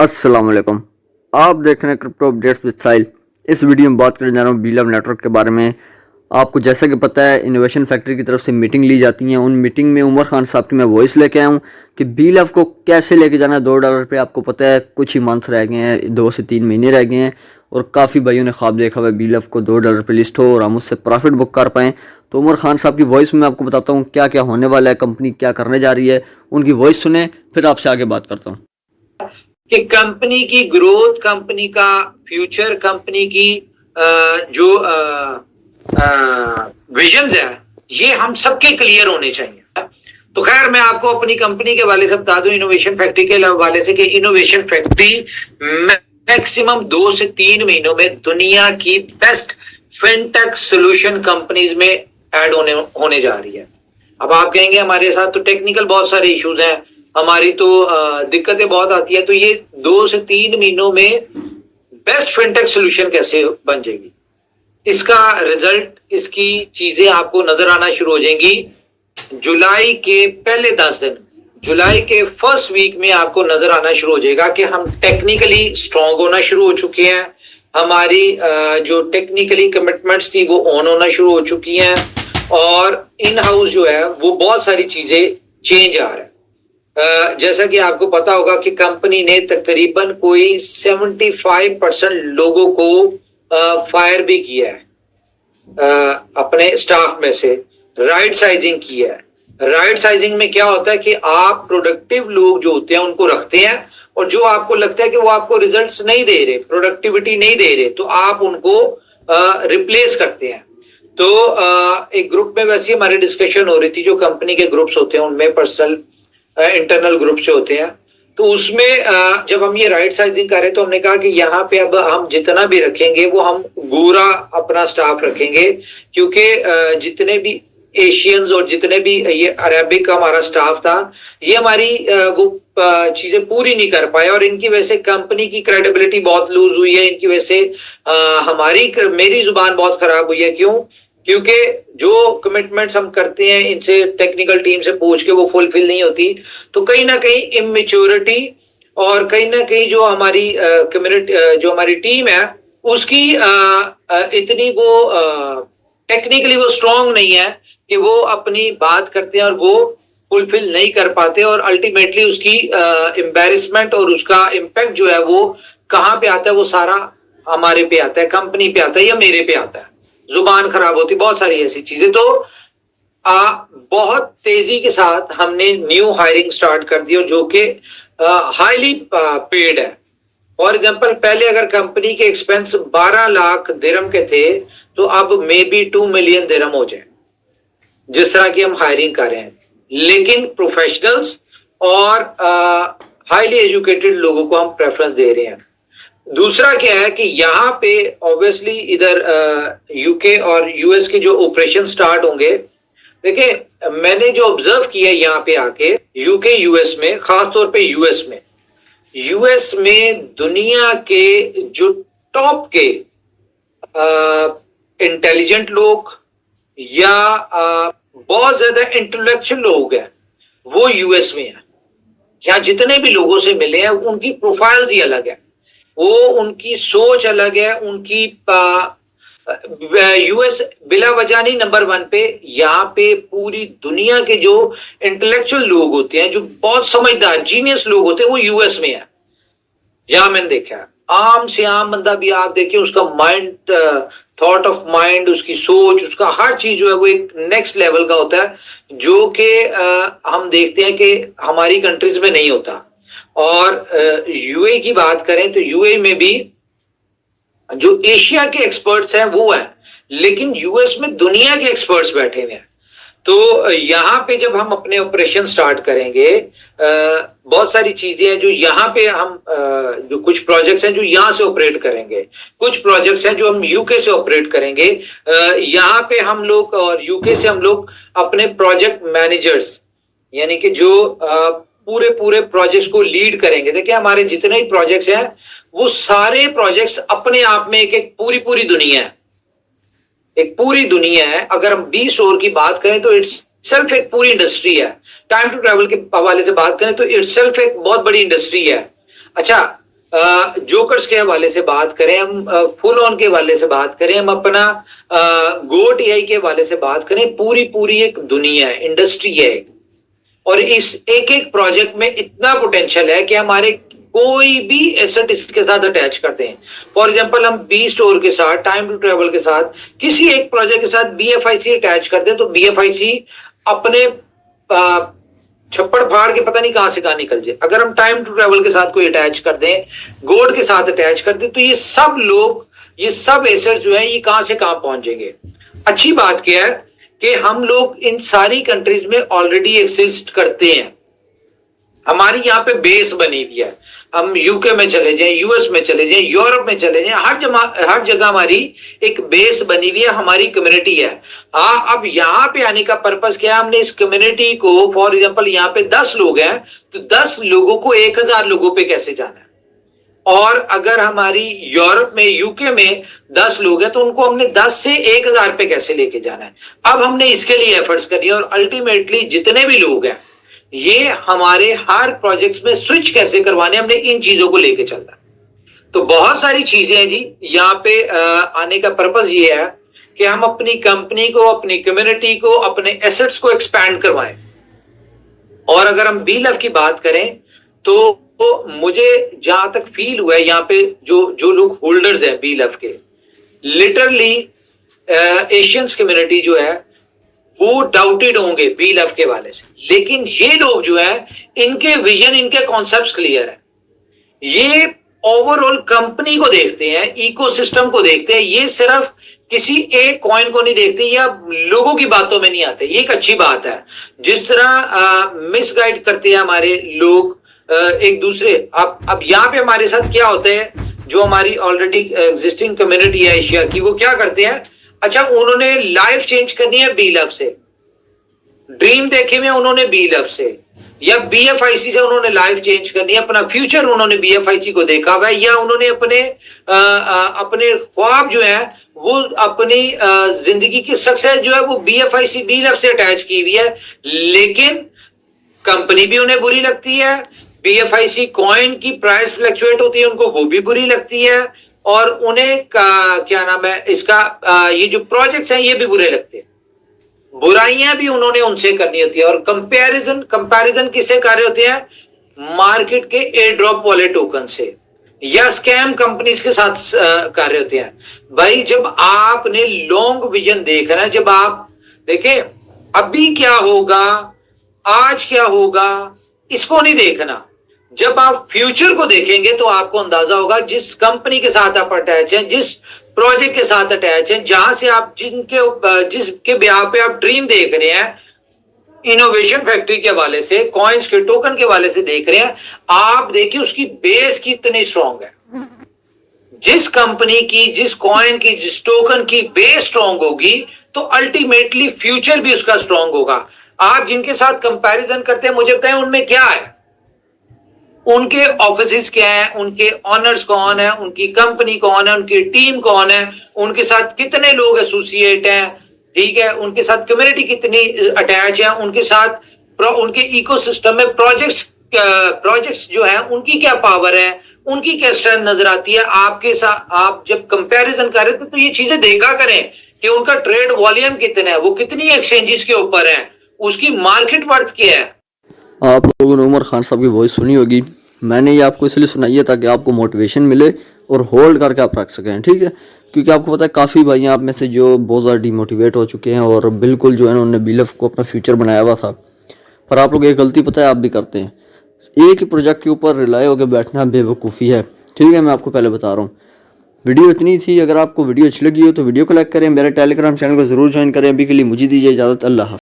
अस्सलाम वालेकुम। आप देख रहे हैं क्रिप्टो अपडेट्स विद साहिल। इस वीडियो में बात करने जा रहा हूँ बीलव नेटवर्क के बारे में। आपको जैसा कि पता है इनोवेशन फैक्ट्री की तरफ से मीटिंग ली जाती है। उन मीटिंग में उमर खान साहब की मैं वॉइस लेके आया हूँ कि बीलव को कैसे लेके जाना है $2 पे। आपको पता है कुछ ही मंथ्स रह गए हैं, 2 से 3 महीने रह गए हैं और काफ़ी भाइयों ने ख्वाब देखा हुआ है बीलव को $2 पे लिस्ट हो और हम उससे प्रॉफिट बुक कर पाएँ। तो उमर खान साहब की वॉइस में मैं आपको बताता हूँ क्या क्या होने वाला है, कंपनी क्या करने जा रही है। उनकी वॉइस सुने फिर आपसे आगे बात करता हूँ कि कंपनी की ग्रोथ, कंपनी का फ्यूचर, कंपनी की जो विजन्स है ये हम सबके क्लियर होने चाहिए। तो खैर मैं आपको अपनी कंपनी के हवाले से बता दूं, इनोवेशन फैक्ट्री के हवाले से, कि इनोवेशन फैक्ट्री मैक्सिमम 2 से 3 महीनों में दुनिया की बेस्ट फिनटेक सोल्यूशन कंपनीज में ऐड होने जा रही है। अब आप कहेंगे हमारे साथ तो टेक्निकल बहुत सारे इश्यूज हैं, हमारी तो दिक्कतें बहुत आती है, तो ये 2 से 3 महीनों में बेस्ट फिनटेक सोल्यूशन कैसे बन जाएगी, इसका रिजल्ट, इसकी चीजें आपको नजर आना शुरू हो जाएंगी जुलाई के पहले 10 दिन, जुलाई के फर्स्ट वीक में आपको नजर आना शुरू हो जाएगा कि हम टेक्निकली स्ट्रांग होना शुरू हो चुके हैं। हमारी जो टेक्निकली कमिटमेंट्स थी वो ऑन होना शुरू हो चुकी हैं और इन हाउस जो है वो बहुत सारी चीजें चेंज आ रहा है। जैसा कि आपको पता होगा कि कंपनी ने तकरीबन कोई 75% लोगों को फायर भी किया है अपने स्टाफ में से, राइट साइजिंग की है। राइट साइजिंग में क्या होता है कि आप प्रोडक्टिव लोग जो होते हैं उनको रखते हैं और जो आपको लगता है कि वो आपको रिजल्ट्स नहीं दे रहे, प्रोडक्टिविटी नहीं दे रहे, तो आप उनको रिप्लेस करते हैं। तो एक ग्रुप में वैसे हमारी डिस्कशन हो रही थी, जो कंपनी के ग्रुप्स होते हैं उनमें पर्सनल इंटरनल ग्रुप जो होते हैं, तो उसमें जब हम ये राइट साइजिंग कर रहे तो हमने कहा कि यहाँ पे अब हम जितना भी रखेंगे वो हम पूरा अपना स्टाफ रखेंगे, क्योंकि जितने भी एशियंस और जितने भी ये अरेबिक का हमारा स्टाफ था, ये हमारी वो चीजें पूरी नहीं कर पाए और इनकी वजह से कंपनी की क्रेडिबिलिटी बहुत लूज हुई है। इनकी वजह से मेरी जुबान बहुत खराब हुई है। क्यों? क्योंकि जो कमिटमेंट्स हम करते हैं इनसे, टेक्निकल टीम से पूछ के, वो फुलफिल नहीं होती। तो कहीं ना कहीं इमेच्योरिटी और कहीं ना कहीं जो हमारी कम्युनिटी, जो हमारी टीम है उसकी इतनी वो टेक्निकली वो स्ट्रांग नहीं है कि वो अपनी बात करते हैं और वो फुलफिल नहीं कर पाते और अल्टीमेटली उसकी एम्बैरेसमेंट और उसका इम्पैक्ट जो है वो कहाँ पे आता है, वो सारा हमारे पे आता है, कंपनी पे आता है या मेरे पे आता है। जुबान खराब होती, बहुत सारी ऐसी चीजें। तो बहुत तेजी के साथ हमने न्यू हायरिंग स्टार्ट कर दी और जो कि हाईली पेड है। फॉर एग्जांपल, पहले अगर कंपनी के एक्सपेंस 12 लाख दिरहम के थे तो अब मे बी 2 मिलियन दिरहम हो जाए, जिस तरह की हम हायरिंग कर रहे हैं। लेकिन प्रोफेशनल्स और हाईली एजुकेटेड लोगों को हम प्रेफरेंस दे रहे हैं। दूसरा क्या है कि यहाँ पे ऑब्वियसली इधर यूके और यूएस के जो ऑपरेशन स्टार्ट होंगे, देखिए मैंने जो ऑब्जर्व किया यहाँ पे आके, यूके यूएस में, खासतौर पे यूएस में दुनिया के जो टॉप के इंटेलिजेंट लोग या बहुत ज्यादा इंटेलेक्चुअल लोग हैं वो यूएस में है। यहाँ जितने भी लोगों से मिले हैं उनकी प्रोफाइल्स ही अलग है, वो उनकी सोच अलग है, उनकी यूएस बिला वजह नहीं नंबर 1 पे। यहाँ पे पूरी दुनिया के जो इंटेलेक्चुअल लोग होते हैं, जो बहुत समझदार जीनियस लोग होते हैं, वो यूएस में है। यहाँ मैंने देखा है, आम से आम बंदा भी आप देखिए, उसका माइंड, थॉट ऑफ माइंड, उसकी सोच, उसका हर चीज जो है वो एक नेक्स्ट लेवल का होता है, जो कि हम देखते हैं कि हमारी कंट्रीज में नहीं होता। और यूए की बात करें तो यूए में भी जो एशिया के एक्सपर्ट्स हैं वो हैं, लेकिन यूएस में दुनिया के एक्सपर्ट्स बैठे हुए हैं। तो यहाँ पे जब हम अपने ऑपरेशन स्टार्ट करेंगे, बहुत सारी चीजें हैं जो यहाँ पे हम जो कुछ प्रोजेक्ट्स हैं जो यहाँ से ऑपरेट करेंगे, कुछ प्रोजेक्ट्स हैं जो हम यूके से ऑपरेट करेंगे। यहाँ पे हम लोग और यूके से हम लोग अपने प्रोजेक्ट मैनेजर्स, यानी कि जो पूरे प्रोजेक्ट्स को लीड करेंगे। देखिए हमारे जितने भी प्रोजेक्ट्स हैं वो सारे प्रोजेक्ट्स अपने आप में एक पूरी दुनिया है, एक पूरी दुनिया है। अगर हम बी स्टोर की बात करें तो इट्स सेल्फ एक पूरी इंडस्ट्री है। टाइम टू ट्रैवल के हवाले से बात करें तो इट्स सेल्फ एक बहुत बड़ी इंडस्ट्री है। अच्छा, जोकर्स के हवाले से बात करें, हम फुल ऑन के हवाले से बात करें, हम अपना गोट एआई के हवाले से बात करें, पूरी एक दुनिया है, इंडस्ट्री है। और इस एक प्रोजेक्ट में इतना पोटेंशियल है कि हमारे कोई भी एसेट इसके साथ अटैच करते हैं। फॉर एग्जांपल हम बी स्टोर के साथ, टाइम टू ट्रेवल के साथ, किसी एक प्रोजेक्ट के साथ BFIC अटैच करते हैं तो BFIC अपने छप्पड़ फाड़ के पता नहीं कहां से कहां निकल जाए। अगर हम टाइम टू ट्रेवल के साथ कोई अटैच कर दें, गोड के साथ अटैच कर दें, तो ये सब लोग, ये सब एसेट्स जो है ये कहां से कहां पहुंच जाएंगे। अच्छी बात क्या है कि हम लोग इन सारी कंट्रीज में ऑलरेडी एग्जिस्ट करते हैं, हमारी यहाँ पे बेस बनी हुई है। हम यूके में चले जाएं, यूएस में चले जाएं, यूरोप में चले जाएं, हर जगह हमारी एक बेस बनी हुई है, हमारी कम्युनिटी है। हाँ, अब यहाँ पे आने का पर्पस क्या है, हमने इस कम्युनिटी को, फॉर एग्जांपल यहाँ पे 10 लोग हैं तो 10 लोगों को 1000 लोगों पे कैसे जाना है। और अगर हमारी यूरोप में, यूके में 10 लोग हैं तो उनको हमने 10 से 1000 पे कैसे लेके जाना है। अब हमने इसके लिए एफर्ट्स करी और अल्टीमेटली जितने भी लोग हैं ये हमारे हर प्रोजेक्ट्स में स्विच कैसे करवाने, हमने इन चीजों को लेके चलना है। तो बहुत सारी चीजें हैं जी। यहाँ पे आने का पर्पस ये है कि हम अपनी कंपनी को, अपनी कम्युनिटी को, अपने एसेट्स को एक्सपैंड करवाएं। और अगर हम BLAV की बात करें तो मुझे जहां तक फील हुआ है, यहाँ पे जो लोग होल्डर्स हैं BLAV के, लिटरली एशियंस कम्युनिटी जो है वो डाउटेड होंगे BLAV के वाले से, लेकिन ये लोग जो है इनके विजन, इनके कॉन्सेप्ट्स क्लियर है। ये ओवरऑल कंपनी को देखते हैं, इकोसिस्टम को देखते हैं, ये सिर्फ किसी एक कॉइन को नहीं देखते या लोगों की बातों में नहीं आते। ये एक अच्छी बात है। जिस तरह मिसगाइड करते हैं हमारे लोग एक दूसरे, अब यहाँ पे हमारे साथ क्या होता है, जो हमारी ऑलरेडी एग्जिस्टिंग कम्युनिटी है एशिया की, वो क्या करते हैं, अच्छा उन्होंने लाइफ चेंज करनी है BLAV से, ड्रीम देखे हुए उन्होंने BLAV से, या BFIC से उन्होंने लाइफ चेंज करनी है, अपना फ्यूचर उन्होंने BFIC को देखा हुआ है, या उन्होंने अपने ख्वाब जो है वो अपनी जिंदगी की सक्सेस जो है वो BFIC BLAV से अटैच की हुई है, लेकिन कंपनी भी उन्हें बुरी लगती है, BFIC कॉइन की प्राइस फ्लक्चुएट होती है उनको वो भी बुरी लगती है, और उन्हें क्या नाम है इसका, ये जो प्रोजेक्ट्स हैं ये भी बुरे लगते हैं। बुराइयां भी उन्होंने उनसे करनी होती है। और कंपैरिजन किससे कर रहे होते हैं, मार्केट के एयर ड्रॉप वाले टोकन से या स्कैम कंपनीज के साथ कर रहे होते हैं। भाई जब आपने लॉन्ग विजन देखना है, जब आप देखें अभी क्या होगा, आज क्या होगा, इसको नहीं देखना। जब आप फ्यूचर को देखेंगे तो आपको अंदाजा होगा जिस कंपनी के साथ आप अटैच हैं, जिस प्रोजेक्ट के साथ अटैच हैं, जहां से आप जिसके ब्याह पे आप ड्रीम देख रहे हैं, इनोवेशन फैक्ट्री के हवाले से, कॉइन्स के टोकन के हवाले से देख रहे हैं, आप देखिए उसकी बेस कितनी स्ट्रांग है। जिस कंपनी की, जिस कॉइन की, जिस टोकन की बेस स्ट्रांग होगी तो अल्टीमेटली फ्यूचर भी उसका स्ट्रांग होगा। आप जिनके साथ कंपैरिजन करते हैं, मुझे बताएं उनमें क्या है, उनके ऑफिस क्या है, उनके ऑनर्स कौन है, उनकी कंपनी कौन है, उनकी टीम कौन है, उनके साथ कितने लोग एसोसिएट हैं, ठीक है, उनके साथ कम्युनिटी कितनी अटैच है, उनके साथ उनके इकोसिस्टम में प्रोजेक्ट्स जो है उनकी क्या पावर है, उनकी क्या स्ट्रेंथ नजर आती है। आपके साथ आप जब कंपैरिजन कर रहे थे तो ये चीजें देखा करें कि उनका ट्रेड वॉल्यूम कितना है, वो कितनी एक्सचेंजेस के ऊपर है, उसकी मार्केट वर्थ क्या है। आप लोगों ने उमर खान साहब की वॉइस सुनी होगी। मैंने ये आपको इसलिए सुनाई है ताकि आपको मोटिवेशन मिले और होल्ड करके आप रख सकें, ठीक है। क्योंकि आपको पता है काफ़ी भाई आप में से जो बहुत ज़्यादा डिमोटिवेट हो चुके हैं और बिल्कुल जो है उन्होंने BLAV को अपना फ्यूचर बनाया हुआ था, पर आप लोग एक गलती पता है आप भी करते हैं, एक ही प्रोजेक्ट के ऊपर रिलाय होकर बैठना बेवकूफ़ी है, ठीक है। मैं आपको पहले बता रहा हूँ। वीडियो इतनी थी। अगर आपको वीडियो अच्छी लगी हो तो वीडियो को लाइक करें, मेरे टेलीग्राम चैनल को ज़रूर ज्वाइन करें। अभी के लिए मुझे दीजिए इजाज़त। अल्लाह हाफ़िज़।